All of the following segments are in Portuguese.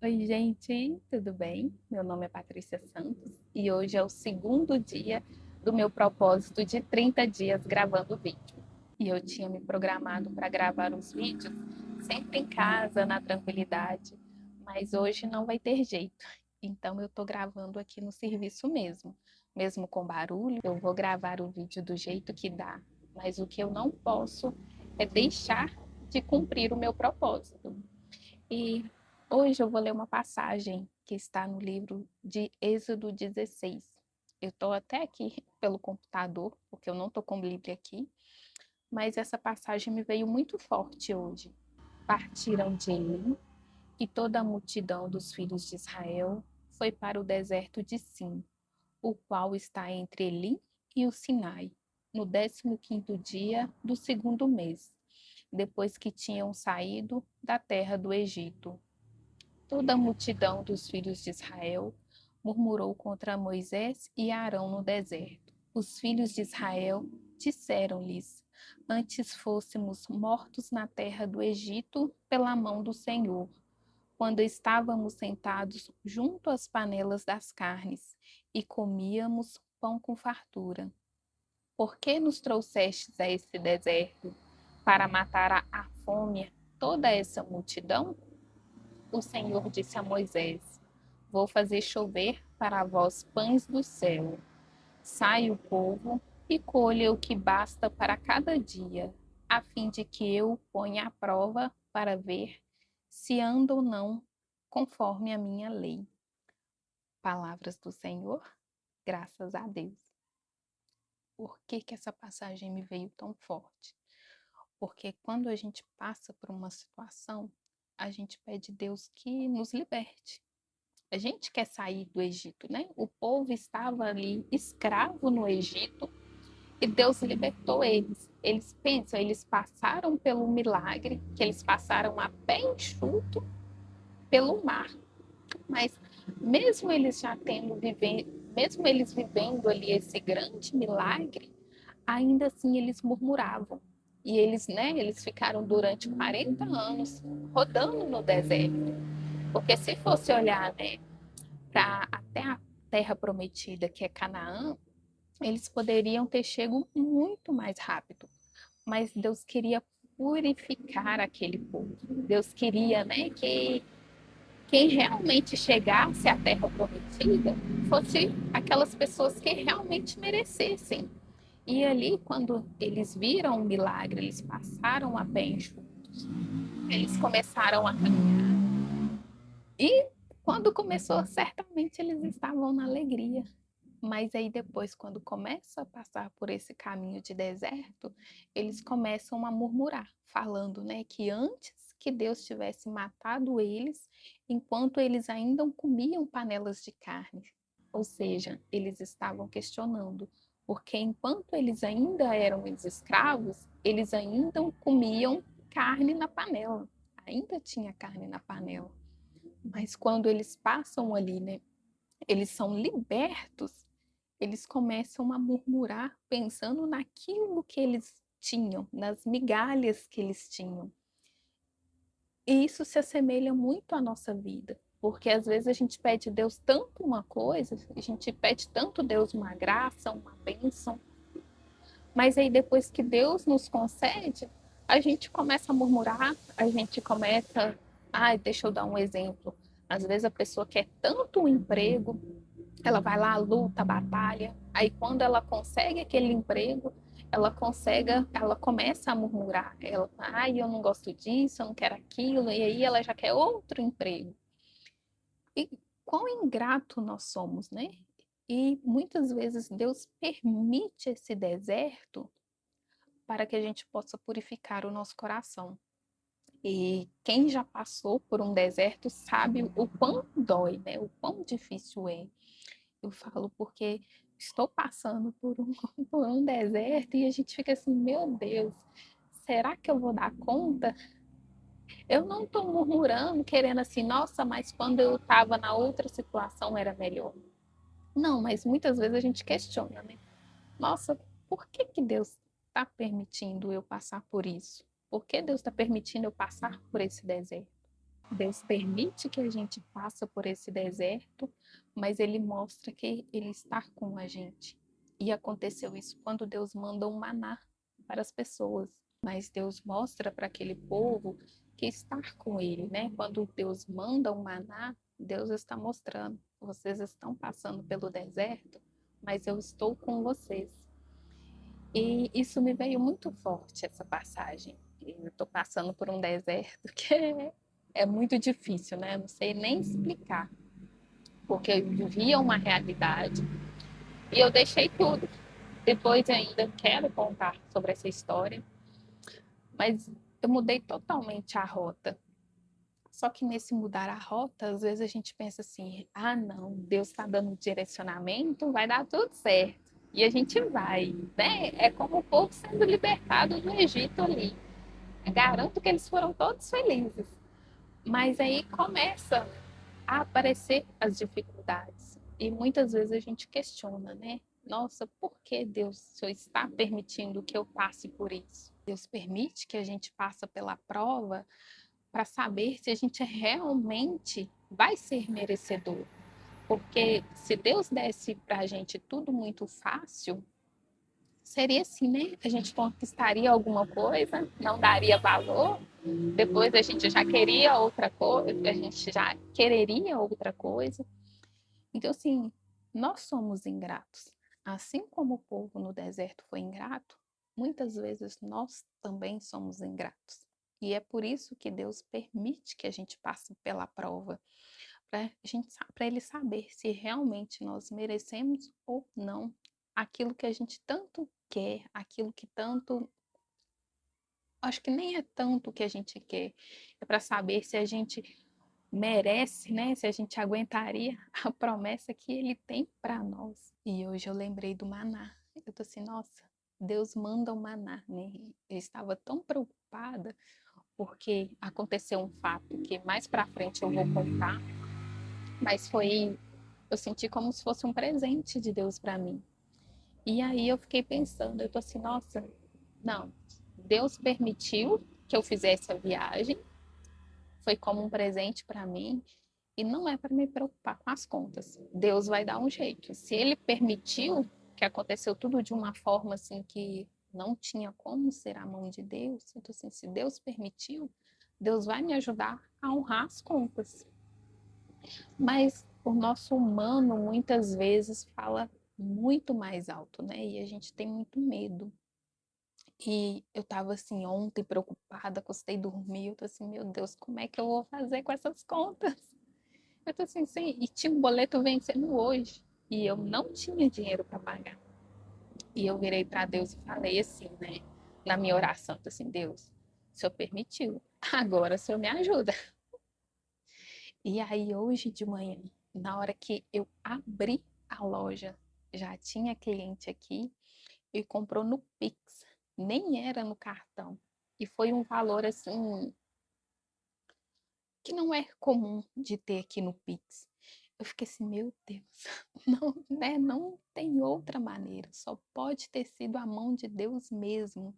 Oi, gente, tudo bem? Meu nome é Patrícia Santos e hoje é o segundo dia do meu propósito de 30 dias gravando vídeo. E eu tinha me programado para gravar os vídeos sempre em casa, na tranquilidade, mas hoje não vai ter jeito. Então eu estou gravando aqui no serviço mesmo. Mesmo com barulho, eu vou gravar o vídeo do jeito que dá, mas o que eu não posso é deixar de cumprir o meu propósito. E hoje eu vou ler uma passagem que está no livro de Êxodo 16. Eu estou até aqui pelo computador, porque eu não estou com Bíblia aqui, mas essa passagem me veio muito forte hoje. Partiram de Elim e toda a multidão dos filhos de Israel foi para o deserto de Sim, o qual está entre Elim e o Sinai, no 15º dia do segundo mês, depois que tinham saído da terra do Egito. Toda a multidão dos filhos de Israel murmurou contra Moisés e Arão no deserto. Os filhos de Israel disseram-lhes: Antes fôssemos mortos na terra do Egito pela mão do Senhor, quando estávamos sentados junto às panelas das carnes e comíamos pão com fartura. Por que nos trouxestes a esse deserto para matar a fome toda essa multidão? O Senhor disse a Moisés: Vou fazer chover para vós pães do céu. Sai o povo e colha o que basta para cada dia, a fim de que eu o ponha à prova para ver se anda ou não conforme a minha lei. Palavras do Senhor, graças a Deus. Por que que essa passagem me veio tão forte? Porque quando a gente passa por uma situação, a gente pede a Deus que nos liberte. A gente quer sair do Egito, né? O povo estava ali escravo no Egito e Deus libertou eles. Eles pensam, eles passaram pelo milagre, que eles passaram a pé enxuto pelo mar. Mas mesmo eles já tendo mesmo eles vivendo ali esse grande milagre, ainda assim eles murmuravam. E eles, né, eles ficaram durante 40 anos rodando no deserto. Porque se fosse olhar, né, para até a terra prometida, que é Canaã, eles poderiam ter chego muito mais rápido. Mas Deus queria purificar aquele povo. Deus queria, né, que quem realmente chegasse à terra prometida fosse aquelas pessoas que realmente merecessem. E ali, quando eles viram o milagre, eles passaram a pé enxutos, eles começaram a caminhar. E quando começou, certamente eles estavam na alegria. Mas aí depois, quando começa a passar por esse caminho de deserto, eles começam a murmurar, falando, né, que antes que Deus tivesse matado eles, enquanto eles ainda comiam panelas de carne. Ou seja, eles estavam questionando, porque enquanto eles ainda eram escravos, eles ainda comiam carne na panela. Ainda tinha carne na panela. Mas quando eles passam ali, né, eles são libertos, eles começam a murmurar pensando naquilo que eles tinham, nas migalhas que eles tinham. E isso se assemelha muito à nossa vida, porque às vezes a gente pede a Deus tanto uma coisa, a gente pede tanto a Deus uma graça, uma bênção, mas aí depois que Deus nos concede, a gente começa a murmurar, a gente começa, deixa eu dar um exemplo. Às vezes a pessoa quer tanto um emprego, ela vai lá, luta, batalha, aí quando ela consegue aquele emprego, ela começa a murmurar, ela, eu não gosto disso, eu não quero aquilo, e aí ela já quer outro emprego. E quão ingrato nós somos, né? E muitas vezes Deus permite esse deserto para que a gente possa purificar o nosso coração. E quem já passou por um deserto sabe o quão dói, né? O quão difícil é. Eu falo porque estou passando por um, por um deserto e a gente fica assim, meu Deus, será que eu vou dar conta? Eu não estou murmurando, querendo assim, nossa, mas quando eu estava na outra situação era melhor. Não, mas muitas vezes a gente questiona, né? Nossa, por que que Deus está permitindo eu passar por isso? Por que Deus está permitindo eu passar por esse deserto? Deus permite que a gente passe por esse deserto, mas Ele mostra que Ele está com a gente. E aconteceu isso quando Deus manda um maná para as pessoas. Mas Deus mostra para aquele povo que está com Ele, né? Quando Deus manda um maná, Deus está mostrando: vocês estão passando pelo deserto, mas eu estou com vocês. E isso me veio muito forte, essa passagem. Eu estou passando por um deserto que é muito difícil, né? Não sei nem explicar, porque eu vivia uma realidade e eu deixei tudo. Depois ainda quero contar sobre essa história, mas eu mudei totalmente a rota. Só que nesse mudar a rota, às vezes a gente pensa assim: ah, não, Deus está dando direcionamento, vai dar tudo certo. E a gente vai, né? É como o povo sendo libertado do Egito ali. Eu garanto que eles foram todos felizes. Mas aí começa a aparecer as dificuldades. E muitas vezes a gente questiona, né? Nossa, por que Deus só está permitindo que eu passe por isso? Deus permite que a gente passe pela prova para saber se a gente realmente vai ser merecedor. Porque se Deus desse para a gente tudo muito fácil, seria assim, né? A gente conquistaria alguma coisa, não daria valor, depois a gente já queria outra coisa, a gente já quereria outra coisa. Então, assim, nós somos ingratos. Assim como o povo no deserto foi ingrato, muitas vezes nós também somos ingratos. E é por isso que Deus permite que a gente passe pela prova, para Ele saber se realmente nós merecemos ou não aquilo que a gente tanto quer, aquilo que tanto. Acho que nem é tanto o que a gente quer, é para saber se a gente merece, né? Se a gente aguentaria a promessa que Ele tem para nós. E hoje eu lembrei do maná. Eu tô assim, nossa, Deus manda um maná, né? Eu estava tão preocupada porque aconteceu um fato que mais para frente eu vou contar, mas eu senti como se fosse um presente de Deus para mim. E aí eu fiquei pensando, eu tô assim, nossa, não, Deus permitiu que eu fizesse a viagem, foi como um presente para mim e não é para me preocupar com as contas. Deus vai dar um jeito. Se Ele permitiu que aconteceu tudo de uma forma assim que não tinha como ser a mão de Deus, então assim, se Deus permitiu, Deus vai me ajudar a honrar as contas. Mas o nosso humano muitas vezes fala muito mais alto, né? E a gente tem muito medo. E eu tava assim ontem preocupada, custei dormir, eu tô assim, meu Deus, como é que eu vou fazer com essas contas? Eu tô assim, sim, e tinha um boleto vencendo hoje e eu não tinha dinheiro para pagar. E eu virei para Deus e falei assim, né, na minha oração, tô assim, Deus, o Senhor permitiu, agora o Senhor me ajuda. E aí hoje de manhã, na hora que eu abri a loja, já tinha cliente aqui e comprou no Pix, nem era no cartão. E foi um valor assim que não é comum de ter aqui no Pix. Eu fiquei assim, meu Deus, não, né? Não tem outra maneira, só pode ter sido a mão de Deus mesmo.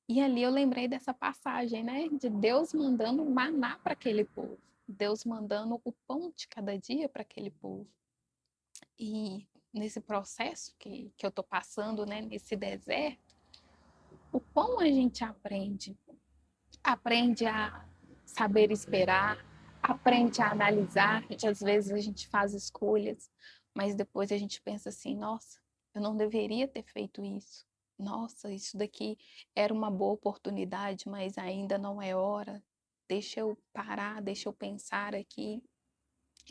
E ali eu lembrei dessa passagem, né? De Deus mandando maná para aquele povo, Deus mandando o pão de cada dia para aquele povo. E nesse processo que eu tô passando, né? Nesse deserto, o pão a gente aprende a saber esperar, aprende a analisar, que às vezes a gente faz escolhas, mas depois a gente pensa assim, nossa, eu não deveria ter feito isso. Nossa, isso daqui era uma boa oportunidade, mas ainda não é hora. Deixa eu parar, deixa eu pensar aqui.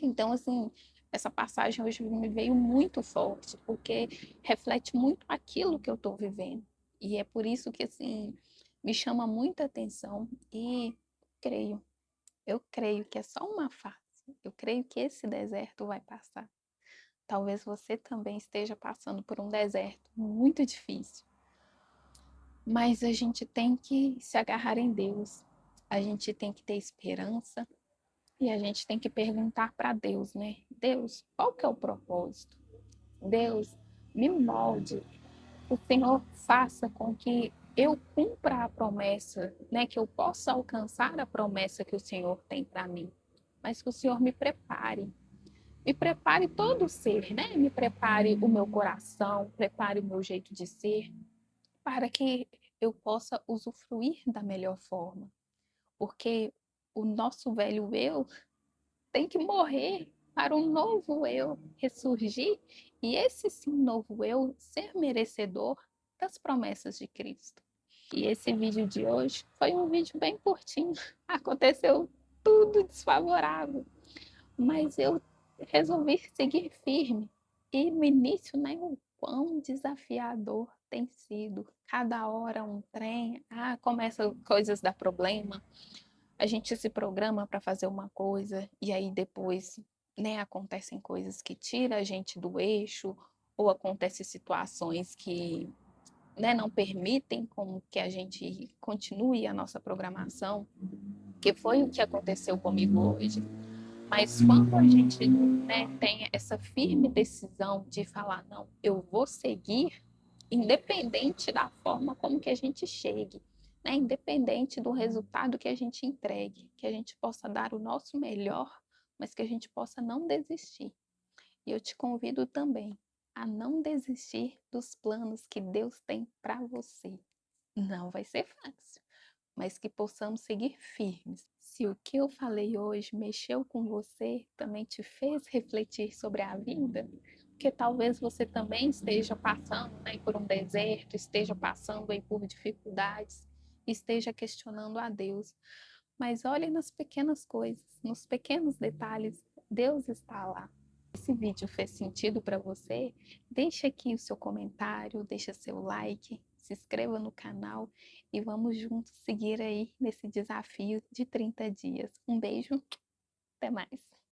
Então, assim, essa passagem hoje me veio muito forte, porque reflete muito aquilo que eu estou vivendo. E é por isso que, assim, me chama muita atenção e creio, eu creio que é só uma fase. Eu creio que esse deserto vai passar. Talvez você também esteja passando por um deserto muito difícil, mas a gente tem que se agarrar em Deus. A gente tem que ter esperança, e a gente tem que perguntar para Deus, né? Deus, qual que é o propósito? Deus, me molde. O Senhor faça com que eu cumpra a promessa, né? Que eu possa alcançar a promessa que o Senhor tem para mim. Mas que o Senhor me prepare todo o ser, né? Me prepare o meu coração, prepare o meu jeito de ser, para que eu possa usufruir da melhor forma. Porque o nosso velho eu tem que morrer para um novo eu ressurgir e esse sim novo eu ser merecedor das promessas de Cristo. E esse vídeo de hoje foi um vídeo bem curtinho. Aconteceu tudo desfavorável, mas eu resolvi seguir firme. E no início, né, o quão desafiador tem sido. Cada hora um trem, começa coisas dar problema, a gente se programa para fazer uma coisa e aí depois, né, acontecem coisas que tiram a gente do eixo ou acontecem situações que, né, não permitem com que a gente continue a nossa programação, que foi o que aconteceu comigo hoje. Mas quando a gente, né, tem essa firme decisão de falar, não, eu vou seguir, independente da forma como que a gente chegue, né? Independente do resultado que a gente entregue, que a gente possa dar o nosso melhor, mas que a gente possa não desistir. E eu te convido também a não desistir dos planos que Deus tem para você. Não vai ser fácil, mas que possamos seguir firmes. Se o que eu falei hoje mexeu com você, também te fez refletir sobre a vida, porque talvez você também esteja passando, né, por um deserto, esteja passando aí por dificuldades, esteja questionando a Deus. Mas olhe nas pequenas coisas, nos pequenos detalhes, Deus está lá. Esse vídeo fez sentido para você? Deixa aqui o seu comentário, deixa seu like, se inscreva no canal e vamos juntos seguir aí nesse desafio de 30 dias. Um beijo, até mais.